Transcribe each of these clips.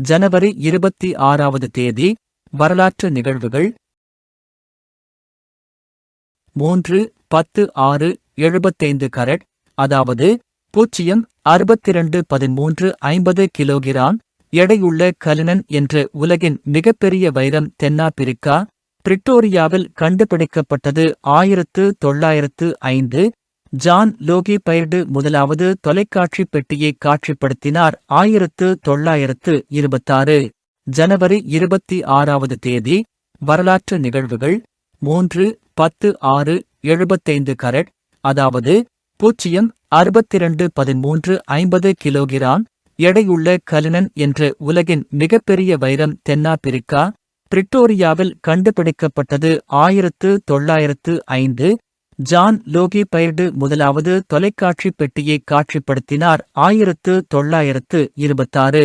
ஜனவரி 26வது தேதி. வரலாற்று நிகழ்வுகள் 3-10-6-75 கரட், அதாவது 0.621350 கிலோகிராம் எடையுள்ள கலினன் என்ற உலகின் மிகப்பெரிய வைரம் தென்னாப்பிரிக்கா, பிரிட்டோரியாவில் கண்டுபிடிக்கப்பட்டது 1905. ஜான் லோகி பைர்டு முதலாவது தொலைக்காட்சி பெட்டியை காட்சிப்படுத்தினார் 1926. ஜனவரி 26வது தேதி. வரலாற்று நிகழ்வுகள் 3-10-6-75 கரட், அதாவது 0.621350 கிலோகிராம் எடையுள்ள கலினன் என்ற உலகின் மிகப்பெரிய வைரம் தென்னாப்பிரிக்கா, பிரிட்டோரியாவில் கண்டுபிடிக்கப்பட்டது 1905. ஜான் லோகி பைர்டு முதலாவது தொலைக்காட்சி பெட்டியை காட்சிப்படுத்தினார் 1926.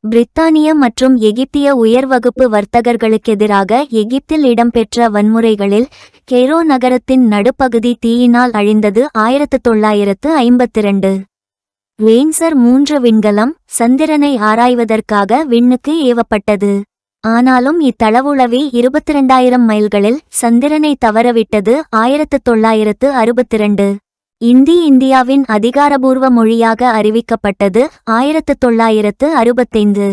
பிரித்தானிய மற்றும் எகிப்திய உயர்வகுப்பு வர்த்தகர்களுக்கெதிராக எகிப்தில் இடம்பெற்ற வன்முறைகளில் கெய்ரோ நகரத்தின் நடுப்பகுதி தீயினால் அழிந்தது 1952. வேன்சர் 3 விண்கலம் சந்திரனை ஆராய்வதற்காக விண்ணுக்கு ஏவப்பட்டது. ஆனாலும் இத்தளவுளவி 22,000 மைல்களில் சந்திரனை தவறவிட்டது 1962. இந்தி இந்தியாவின் அதிகாரபூர்வ மொழியாக அறிவிக்கப்பட்டது 1965.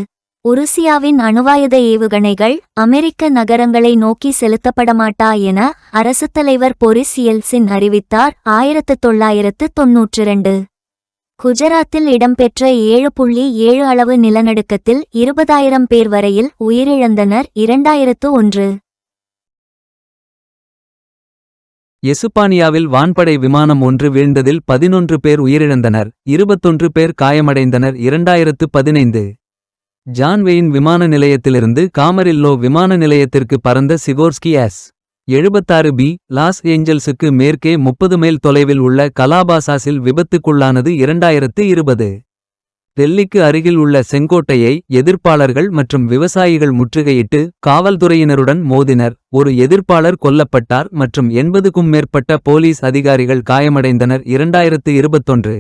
உருசியாவின் அணுவாயுத ஏவுகணைகள் அமெரிக்க நகரங்களை நோக்கி செலுத்தப்படமாட்டா என அரசுத் தலைவர் போரிஸ் எல்சின் அறிவித்தார் 1992. குஜராத்தில் இடம்பெற்ற 7.7 அளவு நிலநடுக்கத்தில் 20,000 பேர் வரையில் உயிரிழந்தனர். 2001. எசுப்பானியாவில் வான்படை விமானம் ஒன்று வீழ்ந்ததில் 11 பேர் உயிரிழந்தனர், 21 பேர் காயமடைந்தனர். 2015. ஜான் வெயின் விமான நிலையத்திலிருந்து காமரில்லோ விமான நிலையத்திற்கு பறந்த சிகோர்ஸ்கி எஸ்-76B லாஸ் ஏஞ்சல்ஸுக்கு மேற்கே 30 மைல் தொலைவில் உள்ள கலாபாசாஸில் விபத்துக்குள்ளானது. 2020. டெல்லிக்கு அருகில் உள்ள செங்கோட்டையை எதிர்ப்பாளர்கள் மற்றும் விவசாயிகள் முற்றுகையிட்டு காவல்துறையினருடன் மோதினர். ஒரு எதிர்ப்பாளர் கொல்லப்பட்டார் மற்றும் 80க்கும் மேற்பட்ட போலீஸ் அதிகாரிகள் காயமடைந்தனர். 2021.